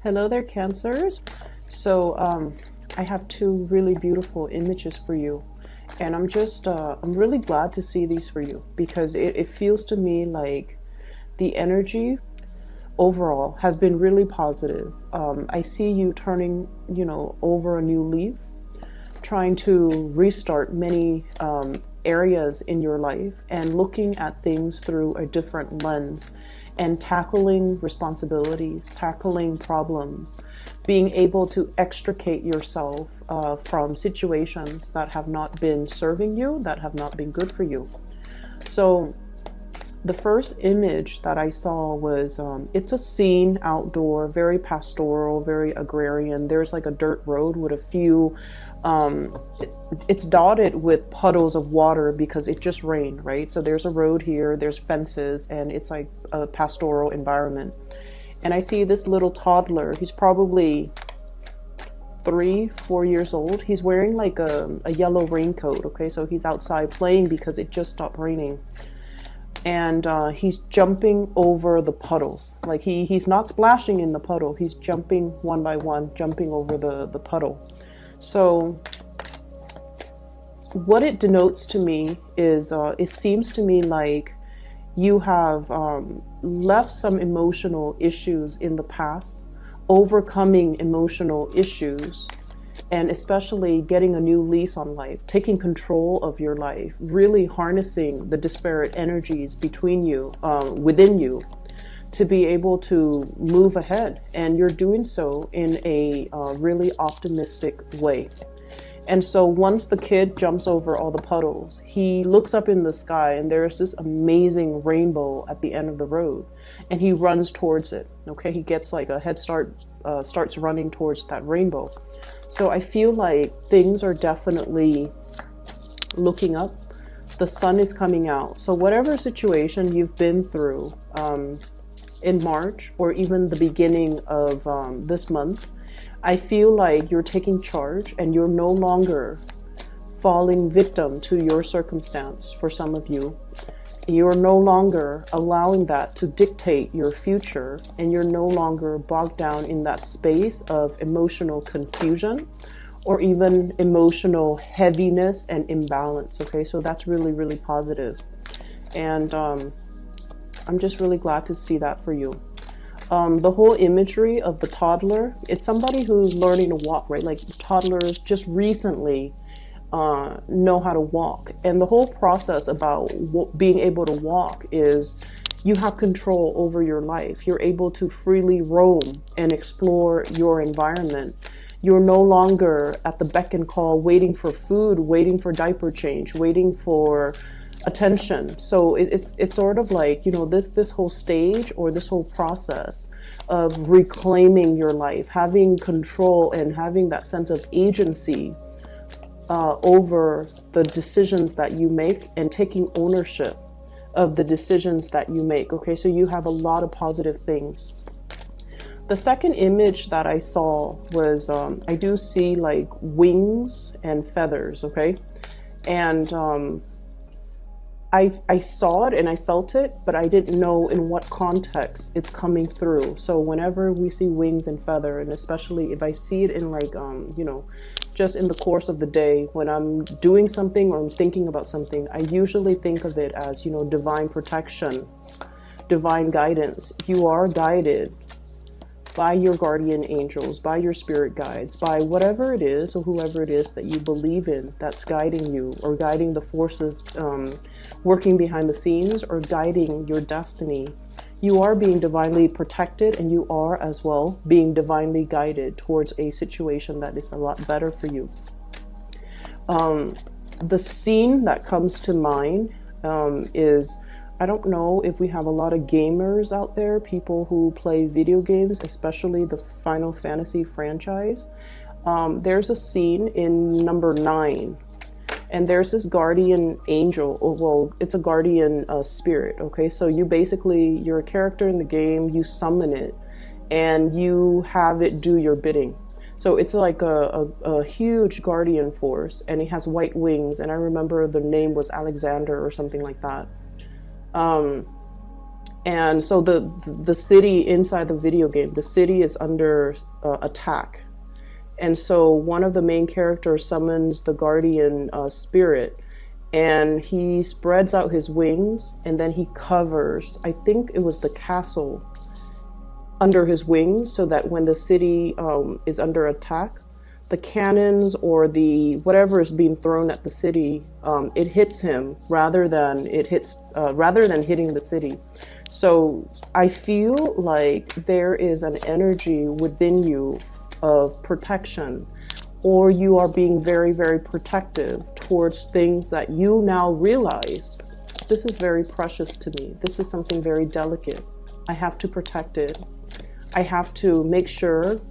Hello there, Cancers. So I have two really beautiful images for you, and I'm really glad to see these for you because it feels to me like the energy overall has been really positive. I see you turning, over a new leaf, trying to restart many areas in your life and looking at things through a different lens and tackling responsibilities, tackling problems, being able to extricate yourself from situations that have not been serving you, that have not been good for you. So the first image that I saw was, it's a scene outdoor, very pastoral, very agrarian. There's like a dirt road with a few, it's dotted with puddles of water because it just rained, right? So there's a road here, there's fences, and it's like a pastoral environment. And I see this little toddler, he's probably 3-4 years old. He's wearing like a yellow raincoat, okay? So he's outside playing because it just stopped raining. And he's jumping over the puddles. Like he's not splashing in the puddle. He's jumping one by one, jumping over the puddle. So what it denotes to me is, it seems to me like you have left some emotional issues in the past, overcoming emotional issues, and especially getting a new lease on life, taking control of your life, really harnessing the disparate energies between you, within you, to be able to move ahead. And you're doing so in a really optimistic way. And so once the kid jumps over all the puddles, he looks up in the sky and there's this amazing rainbow at the end of the road, and he runs towards it. Okay, he gets like a head start, starts running towards that rainbow. So I feel like things are definitely looking up. The sun is coming out. So whatever situation you've been through in March or even the beginning of this month, I feel like you're taking charge and you're no longer falling victim to your circumstance. For some of you, you're no longer allowing that to dictate your future, and you're no longer bogged down in that space of emotional confusion or even emotional heaviness and imbalance. Okay, so that's really, really positive. And I'm just really glad to see that for you. The whole imagery of the toddler, it's somebody who's learning to walk, right? Like toddlers just recently know how to walk. And the whole process about being able to walk is you have control over your life. You're able to freely roam and explore your environment. You're no longer at the beck and call, waiting for food, waiting for diaper change, waiting for attention. So it's sort of like, this whole stage or this whole process of reclaiming your life, having control and having that sense of agency over the decisions that you make and taking ownership of the decisions that you make. Okay, so you have a lot of positive things. The second image that I saw was, I do see like wings and feathers, okay? And I saw it and I felt it, but I didn't know in what context it's coming through. So whenever we see wings and feather, and especially if I see it in like, just in the course of the day, when I'm doing something or I'm thinking about something, I usually think of it as, divine protection, divine guidance. You are guided by your guardian angels, by your spirit guides, by whatever it is or whoever it is that you believe in that's guiding you, or guiding the forces working behind the scenes, or guiding your destiny. You are being divinely protected, and you are as well being divinely guided towards a situation that is a lot better for you. The scene that comes to mind is, I don't know if we have a lot of gamers out there, people who play video games, especially the Final Fantasy franchise. There's a scene in number 9, and there's this guardian angel, or well, it's a guardian spirit, okay? So you're a character in the game, you summon it, and you have it do your bidding. So it's like a huge guardian force, and it has white wings, and I remember the name was Alexander or something like that. And so the city inside the video game, the city is under attack. And so one of the main characters summons the guardian spirit, and he spreads out his wings, and then he covers, I think it was the castle, under his wings, so that when the city is under attack, the cannons or the whatever is being thrown at the city, it hits him rather than hitting the city. So I feel like there is an energy within you of protection, or you are being very, very protective towards things that you now realize, this is very precious to me. This is something very delicate. I have to protect it. I have to make sure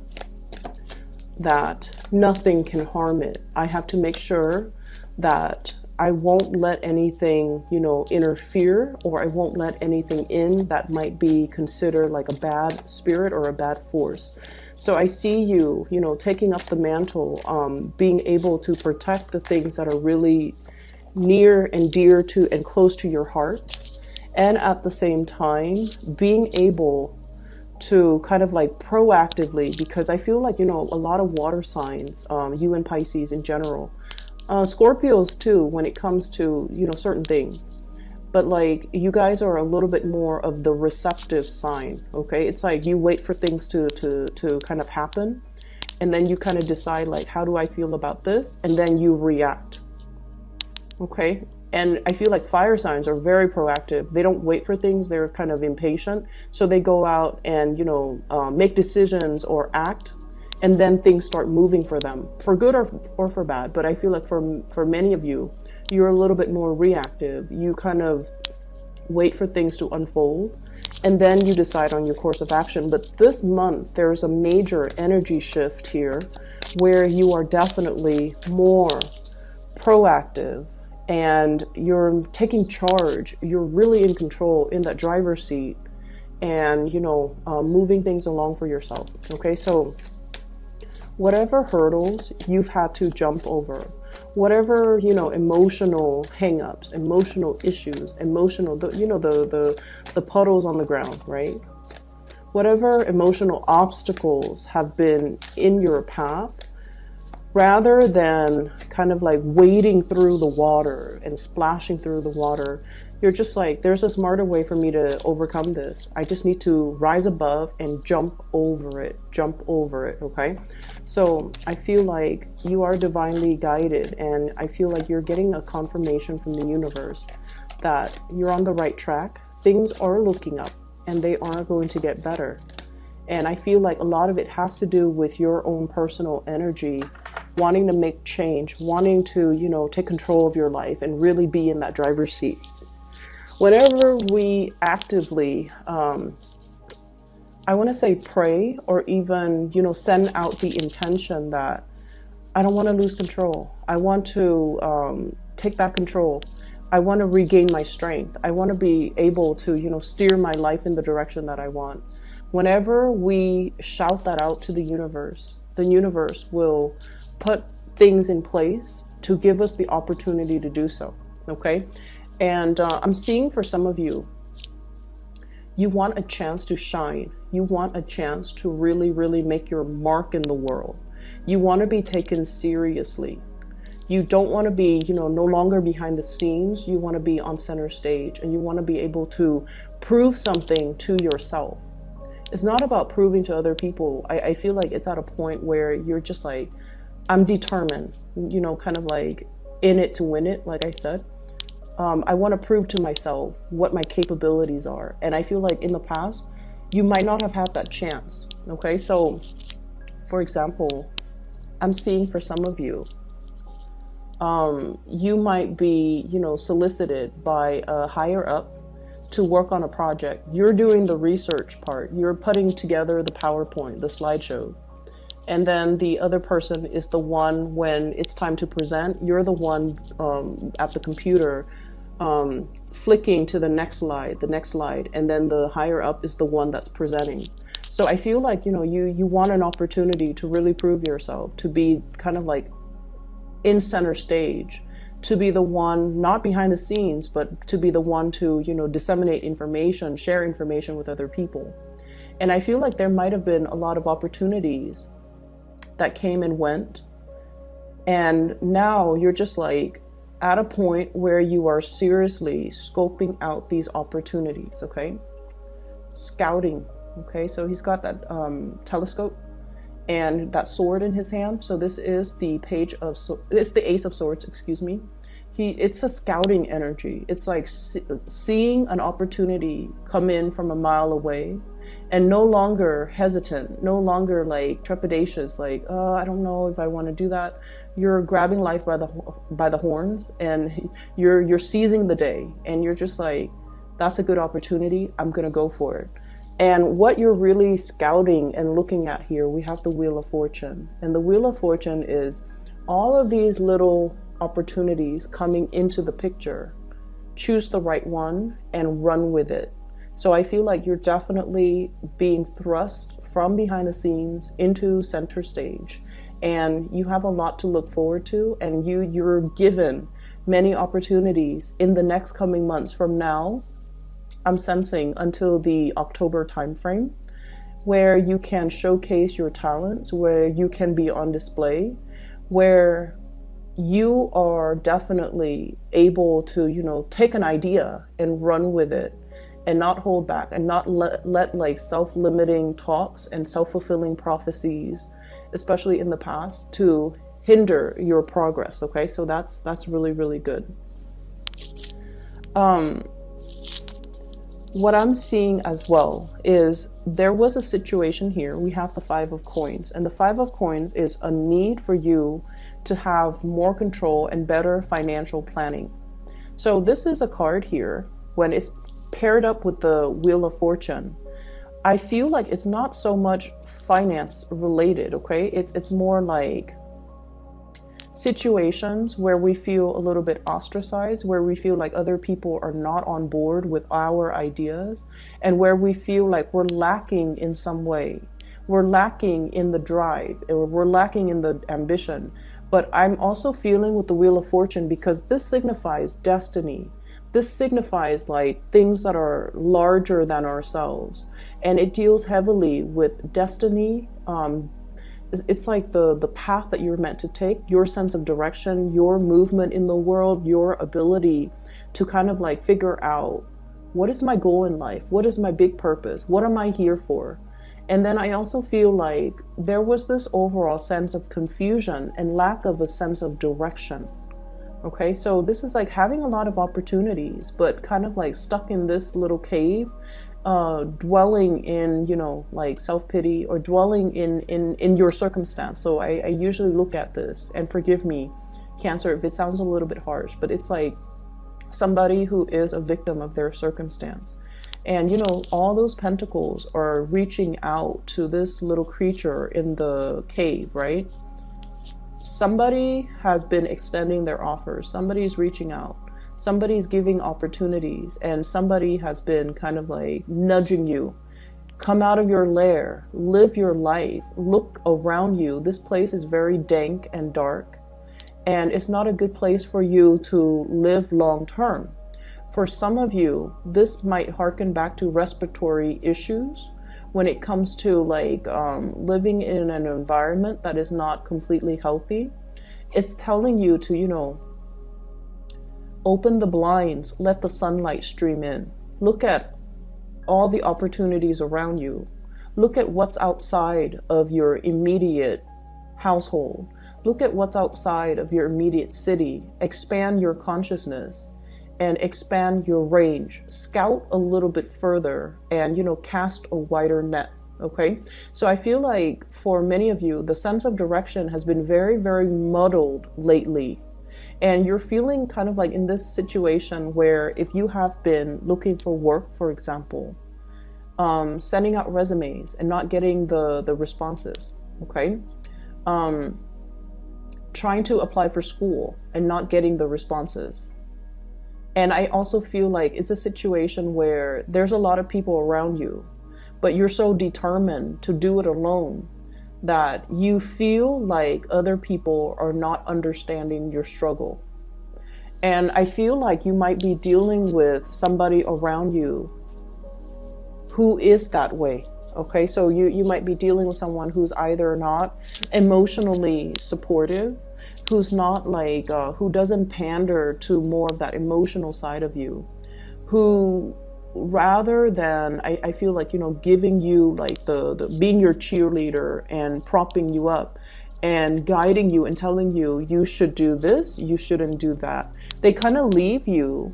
that nothing can harm it. I have to make sure that I won't let anything, interfere, or I won't let anything in that might be considered like a bad spirit or a bad force. So I see you, taking up the mantle, being able to protect the things that are really near and dear to and close to your heart. And at the same time, being able to kind of like proactively, because I feel like, a lot of water signs, you and Pisces in general, Scorpios too, when it comes to, certain things. But like, you guys are a little bit more of the receptive sign, okay? It's like you wait for things to kind of happen, and then you kind of decide like, how do I feel about this? And then you react, okay? And I feel like fire signs are very proactive. They don't wait for things. They're kind of impatient. So they go out and, make decisions or act, and then things start moving for them, for good or for bad. But I feel like for many of you, you're a little bit more reactive. You kind of wait for things to unfold, and then you decide on your course of action. But this month, there's a major energy shift here where you are definitely more proactive, and you're taking charge. You're really in control, in that driver's seat, and moving things along for yourself. Okay, so whatever hurdles you've had to jump over, whatever emotional hang-ups, emotional issues, the puddles on the ground, right? Whatever emotional obstacles have been in your path, rather than kind of like wading through the water and splashing through the water, you're just like, there's a smarter way for me to overcome this. I just need to rise above and jump over it, okay? So I feel like you are divinely guided, and I feel like you're getting a confirmation from the universe that you're on the right track. Things are looking up, and they are going to get better. And I feel like a lot of it has to do with your own personal energy, wanting to make change, wanting to, take control of your life and really be in that driver's seat. Whenever we actively, I want to say pray, or even, send out the intention that I don't want to lose control. I want to take back control. I want to regain my strength. I want to be able to, steer my life in the direction that I want. Whenever we shout that out to the universe will put things in place to give us the opportunity to do so, okay? And I'm seeing for some of you, you want a chance to shine. You want a chance to really, really make your mark in the world. You want to be taken seriously. You don't want to be, no longer behind the scenes. You want to be on center stage, and you want to be able to prove something to yourself. It's not about proving to other people. I feel like it's at a point where you're just like, I'm determined, kind of like in it to win it, like I said. I want to prove to myself what my capabilities are. And I feel like in the past, you might not have had that chance. Okay, so for example, I'm seeing for some of you, you might be, solicited by a higher up to work on a project. You're doing the research part. You're putting together the PowerPoint, the slideshow. And then the other person is the one, when it's time to present, you're the one at the computer flicking to the next slide, and then the higher up is the one that's presenting. So I feel like, you want an opportunity to really prove yourself, to be kind of like in center stage, to be the one, not behind the scenes, but to be the one to, disseminate information, share information with other people. And I feel like there might have been a lot of opportunities that came and went. And now you're just like at a point where you are seriously scoping out these opportunities, okay? Scouting, okay? So he's got that telescope and that sword in his hand. So this is the it's the Ace of Swords, excuse me. It's a scouting energy. It's like seeing an opportunity come in from a mile away, and no longer hesitant, no longer like trepidatious, like, oh, I don't know if I want to do that. You're grabbing life by the horns, and you're seizing the day, and you're just like, that's a good opportunity. I'm gonna go for it. And what you're really scouting and looking at here, we have the Wheel of Fortune, and the Wheel of Fortune is all of these little opportunities coming into the picture. Choose the right one and run with it. So I feel like you're definitely being thrust from behind the scenes into center stage, and you have a lot to look forward to, and you're given many opportunities in the next coming months from now. I'm sensing until the October timeframe, where you can showcase your talents, where you can be on display, where you are definitely able to, take an idea and run with it and not hold back and not let like self-limiting talks and self-fulfilling prophecies, especially in the past, to hinder your progress. Okay, so that's really, really good. What I'm seeing as well is there was a situation here. We have the Five of Coins, and the Five of Coins is a need for you to have more control and better financial planning. So this is a card here, when it's paired up with the Wheel of Fortune, I feel like it's not so much finance related, okay? It's more like situations where we feel a little bit ostracized, where we feel like other people are not on board with our ideas, and where we feel like we're lacking in some way. We're lacking in the drive, or we're lacking in the ambition. But I'm also feeling with the Wheel of Fortune, because this signifies destiny. This signifies like things that are larger than ourselves. And it deals heavily with destiny. It's like the path that you're meant to take, your sense of direction, your movement in the world, your ability to kind of like figure out, what is my goal in life? What is my big purpose? What am I here for? And then I also feel like there was this overall sense of confusion and lack of a sense of direction. Okay, so this is like having a lot of opportunities, but kind of like stuck in this little cave, dwelling in, like self-pity, or dwelling in your circumstance. So I usually look at this, and forgive me, Cancer, if it sounds a little bit harsh, but it's like somebody who is a victim of their circumstance. And, all those pentacles are reaching out to this little creature in the cave, right? Somebody has been extending their offers. Somebody's reaching out. Somebody's giving opportunities. And somebody has been kind of like nudging you. Come out of your lair. Live your life. Look around you. This place is very dank and dark. And it's not a good place for you to live long term. For some of you, this might harken back to respiratory issues when it comes to like living in an environment that is not completely healthy. It's telling you to, open the blinds, let the sunlight stream in. Look at all the opportunities around you. Look at what's outside of your immediate household. Look at what's outside of your immediate city. Expand your consciousness and expand your range. Scout a little bit further and, cast a wider net. Okay. So I feel like for many of you, the sense of direction has been very, very muddled lately. And you're feeling kind of like in this situation where if you have been looking for work, for example, sending out resumes and not getting the responses. Okay. Trying to apply for school and not getting the responses. And I also feel like it's a situation where there's a lot of people around you, but you're so determined to do it alone that you feel like other people are not understanding your struggle. And I feel like you might be dealing with somebody around you who is that way. Okay, so you might be dealing with someone who's either not emotionally supportive, who's not like, who doesn't pander to more of that emotional side of you, who rather than, I feel like, you know, giving you like the being your cheerleader and propping you up and guiding you and telling you, you should do this, you shouldn't do that. They kind of leave you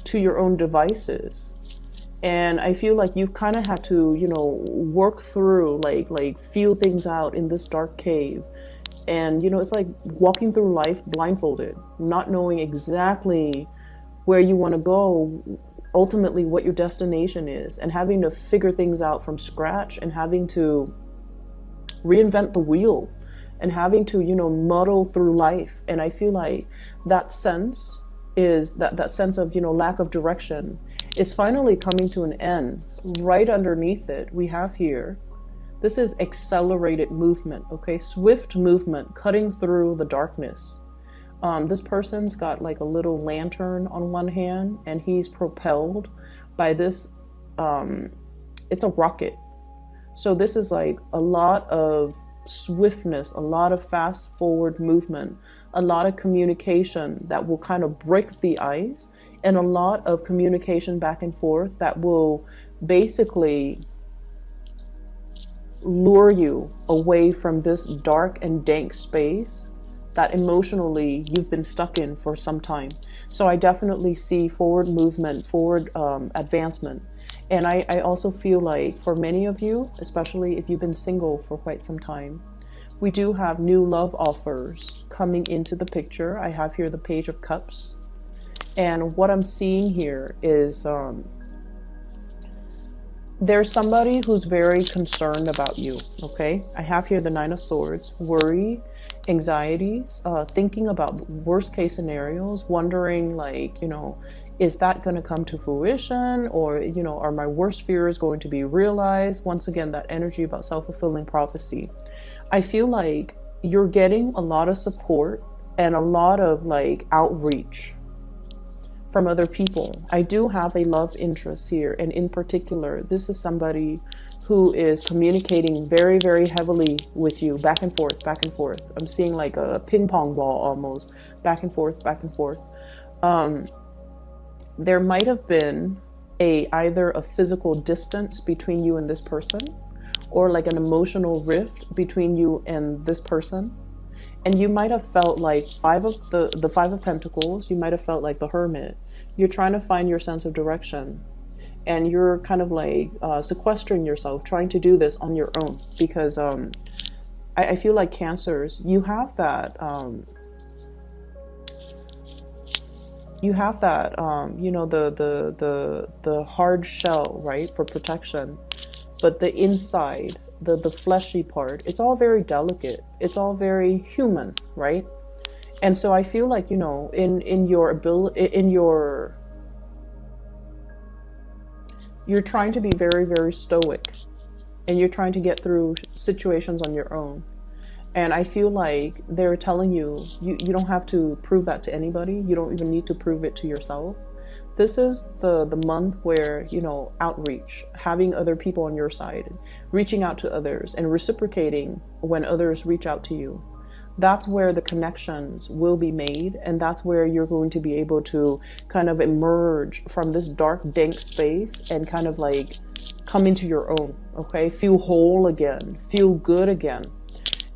to your own devices. And I feel like you've kind of had to, you know, work through, like feel things out in this dark cave. And, you know, it's like walking through life blindfolded, not knowing exactly where you want to go, ultimately what your destination is, and having to figure things out from scratch, and having to reinvent the wheel, and having to, you know, muddle through life. And I feel like that sense is that sense of, you know, lack of direction is finally coming to an end. Right underneath it, we have here, this is accelerated movement, okay? Swift movement, cutting through the darkness. This person's got like a little lantern on one hand, and he's propelled by this, it's a rocket. So this is like a lot of swiftness, a lot of fast forward movement, a lot of communication that will kind of break the ice, and a lot of communication back and forth that will basically lure you away from this dark and dank space that emotionally you've been stuck in for some time. So I definitely see forward movement, forward advancement. And I also feel like for many of you, especially if you've been single for quite some time, we do have new love offers coming into the picture. I have here the Page of Cups. And what I'm seeing here is there's somebody who's very concerned about you, okay? I have here the Nine of Swords, worry, anxieties, thinking about worst case scenarios, wondering like, you know, is that going to come to fruition? Or, you know, are my worst fears going to be realized? Once again, that energy about self-fulfilling prophecy. I feel like you're getting a lot of support and a lot of like outreach from other people. I do have a love interest here, and in particular, this is somebody who is communicating very, very heavily with you, back and forth, back and forth. I'm seeing like a ping pong ball almost, back and forth, back and forth. There might have been either a physical distance between you and this person, or like an emotional rift between you and this person. And you might have felt like the Five of Pentacles, you might have felt like the Hermit. You're trying to find your sense of direction. And you're kind of like sequestering yourself, trying to do this on your own. Because I feel like Cancers, you have that, you know, the hard shell, right, for protection. But the inside, the fleshy part, it's all very delicate. It's all very human, right? And so I feel like, you know, in your ability, you're trying to be very, very stoic, and you're trying to get through situations on your own. And I feel like they're telling you, you don't have to prove that to anybody. You don't even need to prove it to yourself. This is the month where, you know, outreach, having other people on your side, reaching out to others and reciprocating when others reach out to you. That's where the connections will be made, and that's where you're going to be able to kind of emerge from this dark, dank space and kind of like come into your own, okay? Feel whole again, feel good again.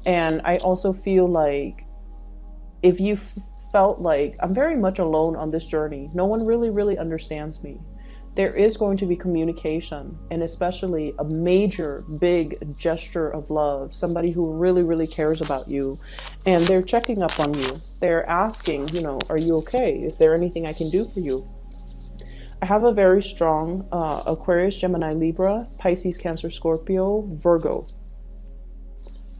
And I also feel like if you felt like I'm very much alone on this journey, no one really understands me, there is going to be communication, and especially a major, big gesture of love, somebody who really cares about you, and they're checking up on you. They're asking, you know, are you okay? Is there anything I can do for you? I have a very strong Aquarius, Gemini, Libra, Pisces, Cancer, Scorpio, Virgo.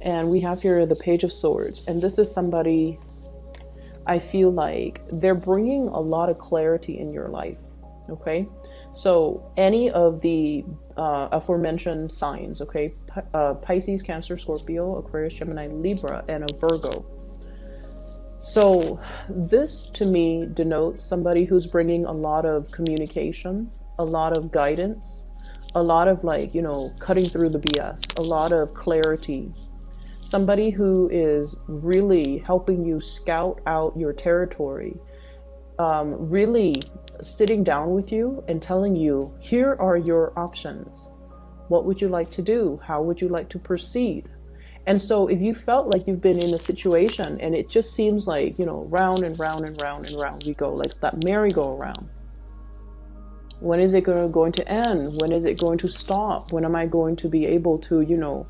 And we have here the Page of Swords. And this is somebody, I feel like they're bringing a lot of clarity in your life, okay? So any of the aforementioned signs, okay? Pisces, Cancer, Scorpio, Aquarius, Gemini, Libra, and a Virgo. So this to me denotes somebody who's bringing a lot of communication, a lot of guidance, a lot of like, you know, cutting through the BS, a lot of clarity. Somebody who is really helping you scout out your territory, really sitting down with you and telling you, here are your options. What would you like to do? How would you like to proceed? And so if you felt like you've been in a situation and it just seems like, you know, round and round and round and round we go, like that merry-go-round. When is it going to end? When is it going to stop? When am I going to be able to, you know,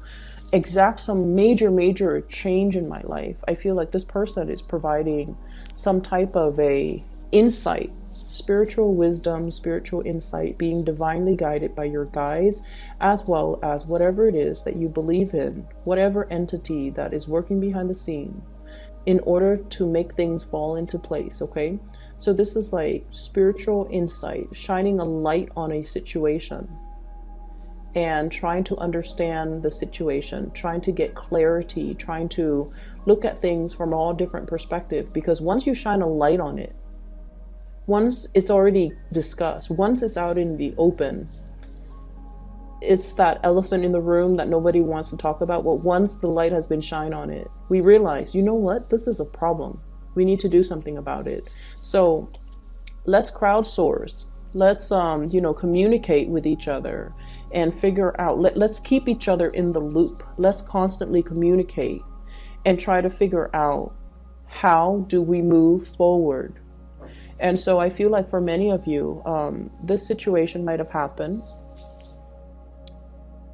exact some major change in my life? I feel like this person is providing some type of a insight, spiritual wisdom, spiritual insight, being divinely guided by your guides, as well as whatever it is that you believe in, whatever entity that is working behind the scenes in order to make things fall into place. Okay, so this is like spiritual insight, shining a light on a situation and trying to understand the situation, trying to get clarity, trying to look at things from all different perspectives. Because once you shine a light on it, once it's already discussed, once it's out in the open, it's that elephant in the room that nobody wants to talk about. But once the light has been shined on it, we realize, you know what, this is a problem. We need to do something about it. So let's crowdsource. Let's, you know, communicate with each other and figure out, let's keep each other in the loop. Let's constantly communicate and try to figure out, how do we move forward? And so I feel like for many of you, this situation might have happened.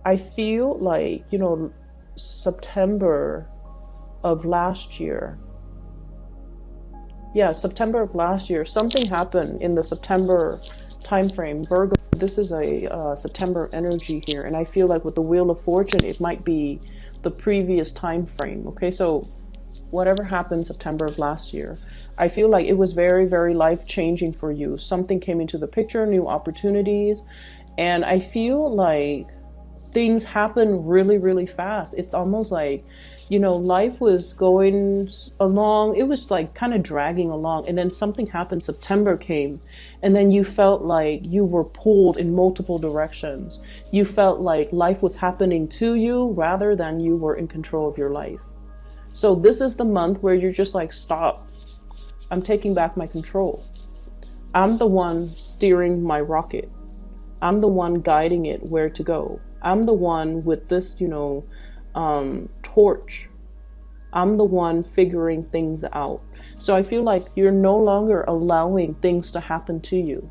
I feel like, you know, September of last year. Yeah, September of last year, something happened in the September time frame. Virgo, this is a September energy here. And I feel like with the Wheel of Fortune, it might be the previous time frame. Okay, so whatever happened September of last year, I feel like it was very life-changing for you. Something came into the picture, new opportunities, and I feel like things happen really fast. It's almost like, you know, life was going along, it was like kind of dragging along, and then something happened, September came, and then you felt like you were pulled in multiple directions. You felt like life was happening to you rather than you were in control of your life. So this is the month where you're just like, stop. I'm taking back my control. I'm the one steering my rocket. I'm the one guiding it where to go. I'm the one with this, you know, torch. I'm the one figuring things out. So I feel like you're no longer allowing things to happen to you.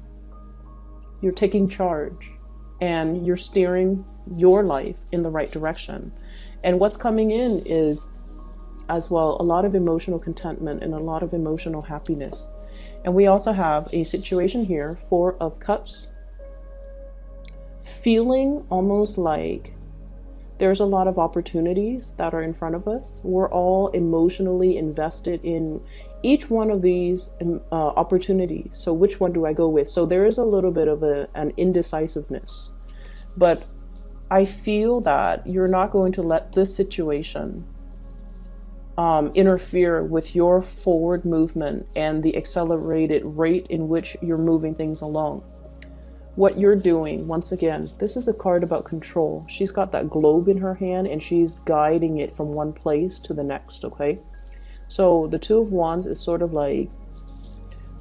You're taking charge and you're steering your life in the right direction. And what's coming in is, as well, a lot of emotional contentment and a lot of emotional happiness. And we also have a situation here, Four of Cups, feeling almost like there's a lot of opportunities that are in front of us. We're all emotionally invested in each one of these opportunities. So which one do I go with? So there is a little bit of an indecisiveness, but I feel that you're not going to let this situation interfere with your forward movement and the accelerated rate in which you're moving things along. What you're doing, once again, this is a card about control. She's got that globe in her hand and she's guiding it from one place to the next, okay? So the Two of Wands is sort of like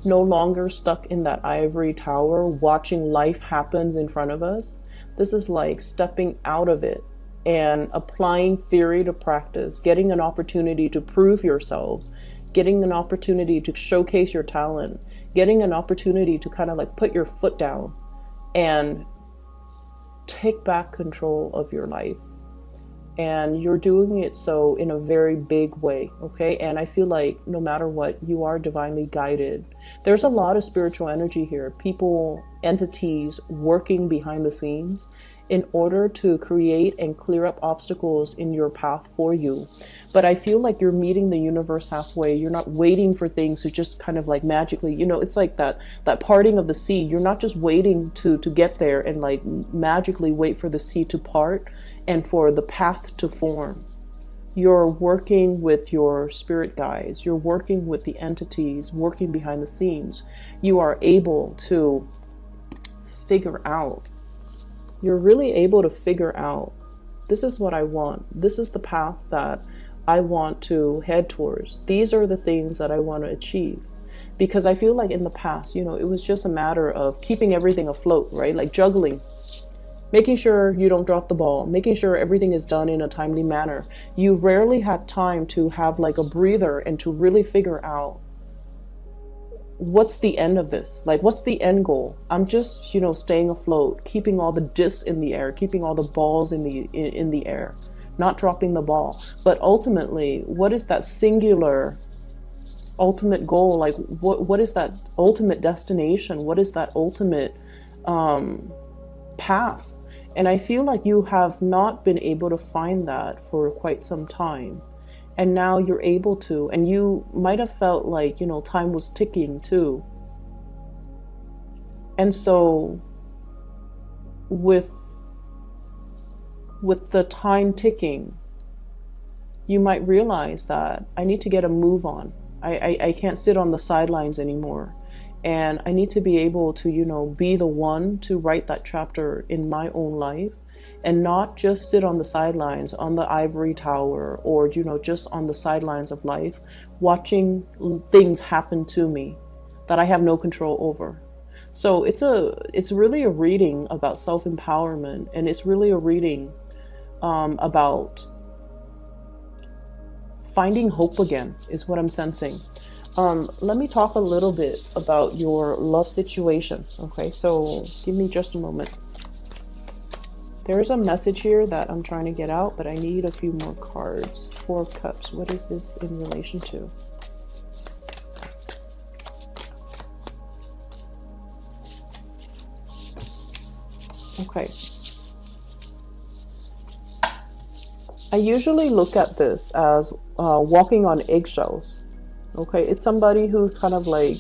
no longer stuck in that ivory tower watching life happens in front of us. This is like stepping out of it and applying theory to practice, getting an opportunity to prove yourself, getting an opportunity to showcase your talent, getting an opportunity to kind of like put your foot down and take back control of your life. And you're doing it so in a very big way, okay? And I feel like no matter what, you are divinely guided. There's a lot of spiritual energy here, people, entities working behind the scenes in order to create and clear up obstacles in your path for you. But I feel like you're meeting the universe halfway. You're not waiting for things to just kind of like magically, you know, it's like that parting of the sea. You're not just waiting to get there and like magically wait for the sea to part and for the path to form. You're working with your spirit guides. You're working with the entities working behind the scenes. You are able to figure out. You're really able to figure out, this is what I want. This is the path that I want to head towards. These are the things that I want to achieve. Because I feel like in the past, you know, it was just a matter of keeping everything afloat, right? Like juggling, making sure you don't drop the ball, making sure everything is done in a timely manner. You rarely had time to have like a breather and to really figure out, what's the end of this? Like, what's the end goal? I'm just, you know, staying afloat, keeping all the discs in the air, keeping all the balls in the air, not dropping the ball. But ultimately, what is that singular ultimate goal? Like, what is that ultimate destination? What is that ultimate path? And I feel like you have not been able to find that for quite some time. And now you're able to, and you might have felt like, you know, time was ticking too. And so with the time ticking, you might realize that I need to get a move on. I can't sit on the sidelines anymore. And I need to be able to, you know, be the one to write that chapter in my own life, and not just sit on the sidelines on the ivory tower, or, you know, just on the sidelines of life, watching things happen to me that I have no control over. So it's really a reading about self-empowerment, and it's really a reading about finding hope again, is what I'm sensing. Let me talk a little bit about your love situation. Okay, so give me just a moment. There's a message here that I'm trying to get out, but I need a few more cards. Four of Cups. What is this in relation to? Okay. I usually look at this as walking on eggshells. Okay, it's somebody who's kind of like,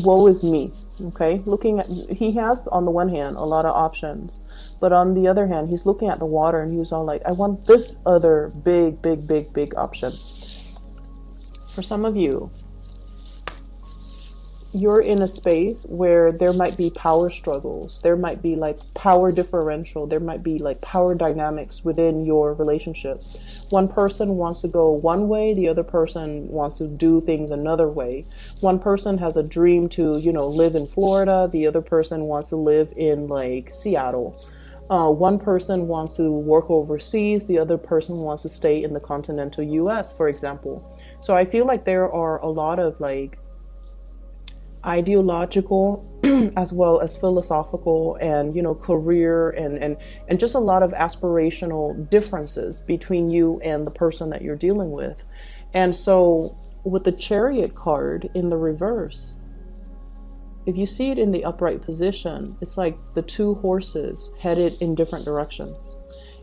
woe is me. Okay, looking at, he has on the one hand a lot of options, but on the other hand, he's looking at the water and he's all like, I want this other big option. For some of you, you're in a space where there might be power struggles. There might be like power differential. There might be like power dynamics within your relationship. One person wants to go one way. The other person wants to do things another way. One person has a dream to, you know, live in Florida. The other person wants to live in like Seattle. One person wants to work overseas. The other person wants to stay in the continental US, for example. So I feel like there are a lot of like ideological as well as philosophical and, you know, career and just a lot of aspirational differences between you and the person that you're dealing with. And so with the Chariot card in the reverse, if you see it in the upright position, it's like the two horses headed in different directions.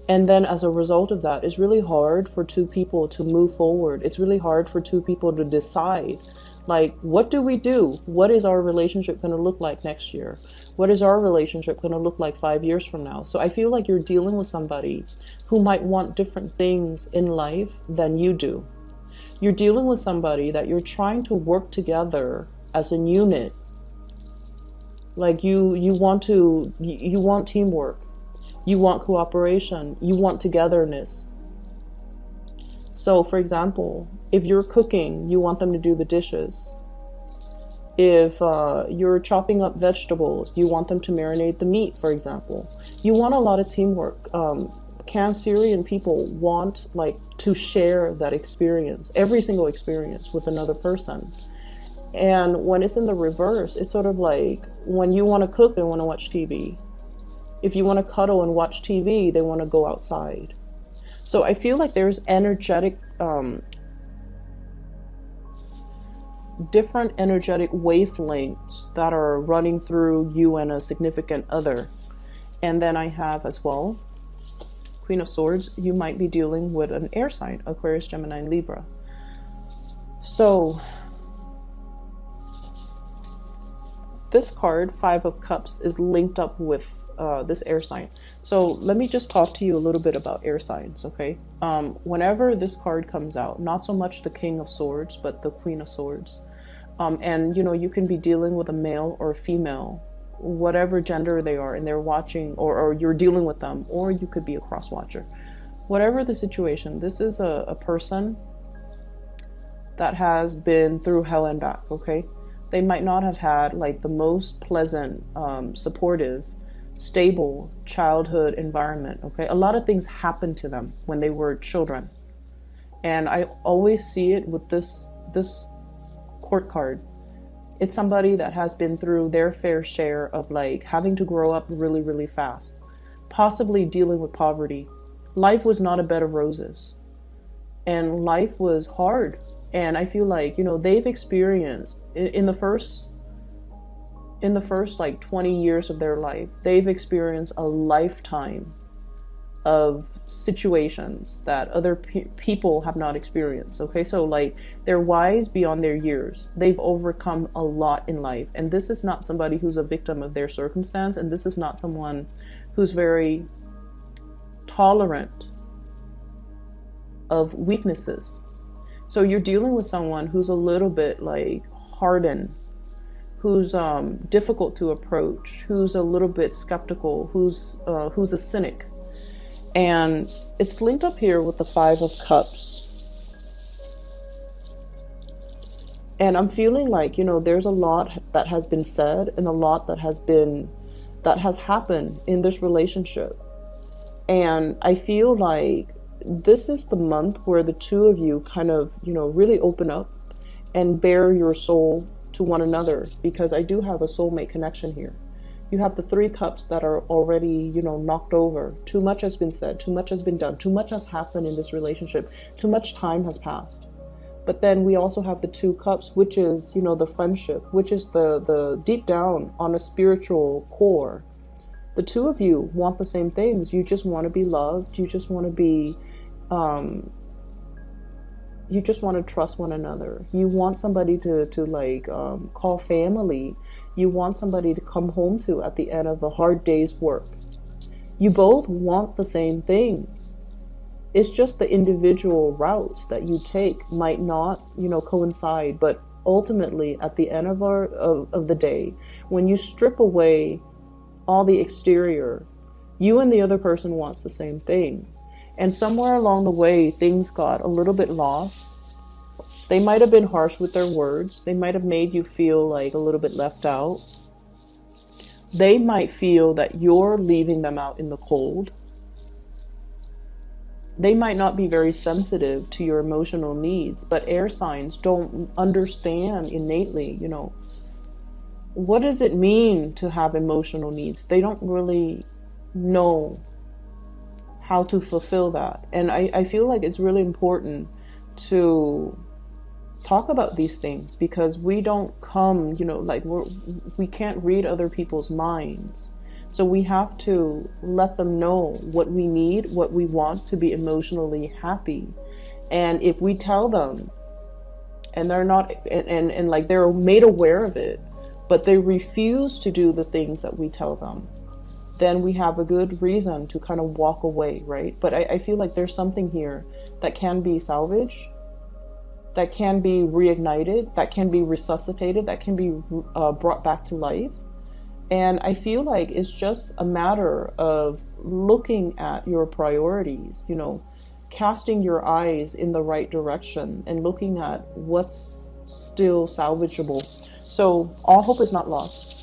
And then as a result of that, it's really hard for two people to move forward. It's really hard for two people to decide, like, what do we do? What is our relationship going to look like next year? What is our relationship going to look like 5 years from now? So I feel like you're dealing with somebody who might want different things in life than you do. You're dealing with somebody that you're trying to work together as a unit. Like you want teamwork. You want cooperation. You want togetherness. So, for example, if you're cooking, you want them to do the dishes. If you're chopping up vegetables, you want them to marinate the meat, for example. You want a lot of teamwork. Cancerian people want like to share that experience, every single experience with another person. And when it's in the reverse, it's sort of like when you want to cook, they want to watch TV. If you want to cuddle and watch TV, they want to go outside. So I feel like there's energetic, different energetic wavelengths that are running through you and a significant other. And then I have as well, Queen of Swords, you might be dealing with an air sign, Aquarius, Gemini, and Libra. So this card, Five of Cups, is linked up with this air sign. So let me just talk to you a little bit about air signs, okay? Whenever this card comes out, not so much the King of Swords, but the Queen of Swords. And you know, you can be dealing with a male or a female, whatever gender they are, and they're watching, or you're dealing with them, or you could be a cross watcher. Whatever the situation, this is a person that has been through hell and back, okay? They might not have had like the most pleasant, supportive, stable childhood environment, okay? A lot of things happened to them when they were children. And I always see it with this court card. It's somebody that has been through their fair share of like having to grow up really, really fast, possibly dealing with poverty. Life was not a bed of roses, and life was hard. And I feel like, you know, they've experienced in the first like 20 years of their life, they've experienced a lifetime of situations that other people have not experienced. Okay, so like they're wise beyond their years. They've overcome a lot in life, and this is not somebody who's a victim of their circumstance, and this is not someone who's very tolerant of weaknesses. So you're dealing with someone who's a little bit like hardened, who's difficult to approach, who's a little bit skeptical, who's a cynic. And it's linked up here with the Five of Cups. And I'm feeling like, you know, there's a lot that has been said and a lot that has happened in this relationship. And I feel like this is the month where the two of you kind of, you know, really open up and bare your soul to one another, because I do have a soulmate connection here. You have the Three Cups that are already, you know, knocked over. Too much has been said, too much has been done, too much has happened in this relationship, too much time has passed. But then we also have the Two Cups, which is, you know, the friendship, which is the deep down on a spiritual core. The two of you want the same things. You just want to be loved. You just want to be, you just want to trust one another. You want somebody to like call family. You want somebody to come home to at the end of a hard day's work. You both want the same things. It's just the individual routes that you take might not, you know, coincide. But ultimately, at the end of the day, when you strip away all the exterior, you and the other person wants the same thing. And somewhere along the way, things got a little bit lost. They might have been harsh with their words. They might have made you feel like a little bit left out. They might feel that you're leaving them out in the cold. They might not be very sensitive to your emotional needs, but air signs don't understand innately, you know, what does it mean to have emotional needs? They don't really know how to fulfill that. And I feel like it's really important to talk about these things, because we don't come, you know, like we can't read other people's minds. So we have to let them know what we need, what we want to be emotionally happy. And if we tell them and they're not, and like they're made aware of it, but they refuse to do the things that we tell them, then we have a good reason to kind of walk away, right? But I feel like there's something here that can be salvaged, that can be reignited, that can be resuscitated, that can be brought back to life. And I feel like it's just a matter of looking at your priorities, you know, casting your eyes in the right direction and looking at what's still salvageable. So all hope is not lost.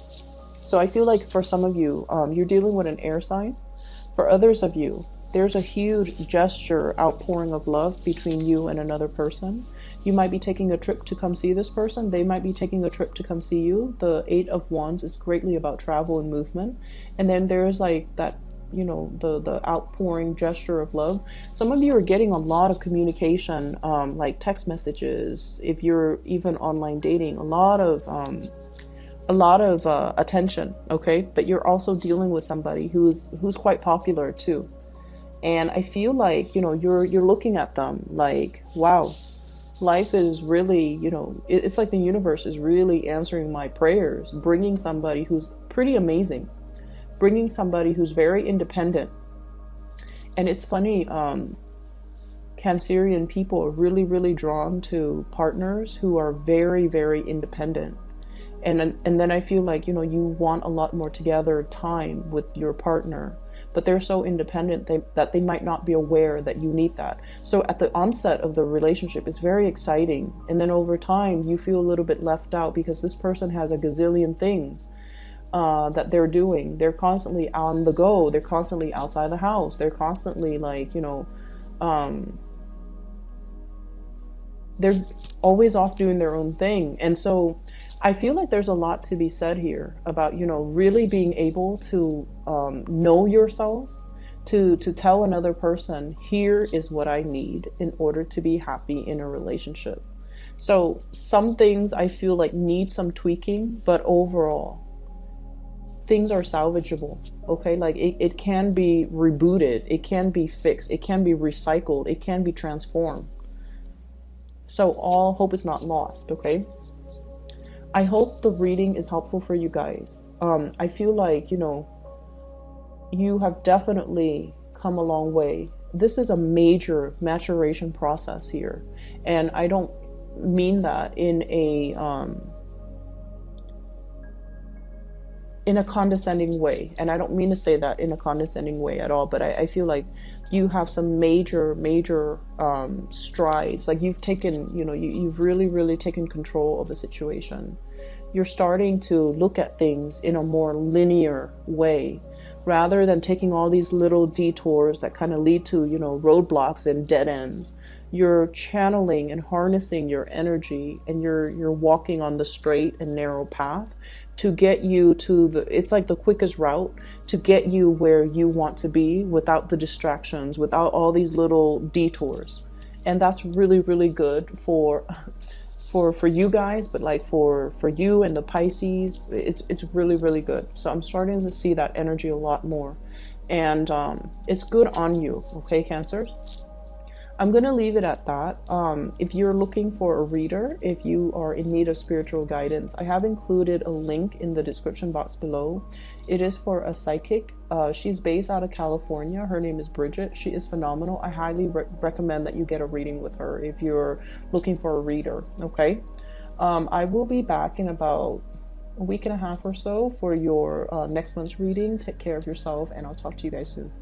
So I feel like for some of you, you're dealing with an air sign. For others of you, there's a huge gesture, outpouring of love between you and another person. You might be taking a trip to come see this person. They might be taking a trip to come see you. The Eight of Wands is greatly about travel and movement. And then there's like that, you know, the outpouring gesture of love. Some of you are getting a lot of communication, like text messages. If you're even online dating, a lot of attention. Okay, but you're also dealing with somebody who's quite popular too. And I feel like, you know, you're looking at them like, wow, life is really, you know, it's like the universe is really answering my prayers, bringing somebody who's pretty amazing. bringing somebody who's very independent. And it's funny, Cancerian people are really, really drawn to partners who are very, very independent. And then I feel like, you know, you want a lot more together time with your partner, but they're so independent that they might not be aware that you need that. So at the onset of the relationship, it's very exciting. And then over time, you feel a little bit left out because this person has a gazillion things that they're doing. They're constantly on the go. They're constantly outside the house. They're constantly like, you know, they're always off doing their own thing. And so I feel like there's a lot to be said here about, you know, really being able to know yourself, to tell another person, here is what I need in order to be happy in a relationship. So some things I feel like need some tweaking, but overall, things are salvageable, okay? Like it can be rebooted, it can be fixed, it can be recycled, it can be transformed. So all hope is not lost, okay? I hope the reading is helpful for you guys. I feel like, you know, you have definitely come a long way. This is a major maturation process here. And I don't mean that in a condescending way. And I don't mean to say that in a condescending way at all, but I feel like you have some major strides. Like you've taken, you know, you've really taken control of the situation. You're starting to look at things in a more linear way, rather than taking all these little detours that kind of lead to, you know, roadblocks and dead ends. You're channeling and harnessing your energy, and you're walking on the straight and narrow path to get you to it's like the quickest route to get you where you want to be without the distractions, without all these little detours. And that's really good for you guys, but like for you and the Pisces, it's really good. So I'm starting to see that energy a lot more, and it's good on you, okay, Cancers? I'm going to leave it at that. If you're looking for a reader, if you are in need of spiritual guidance, I have included a link in the description box below. It is for a psychic. She's based out of California. Her name is Bridget. She is phenomenal. I highly recommend that you get a reading with her if you're looking for a reader, okay? I will be back in about a week and a half or so for your next month's reading. Take care of yourself, and I'll talk to you guys soon.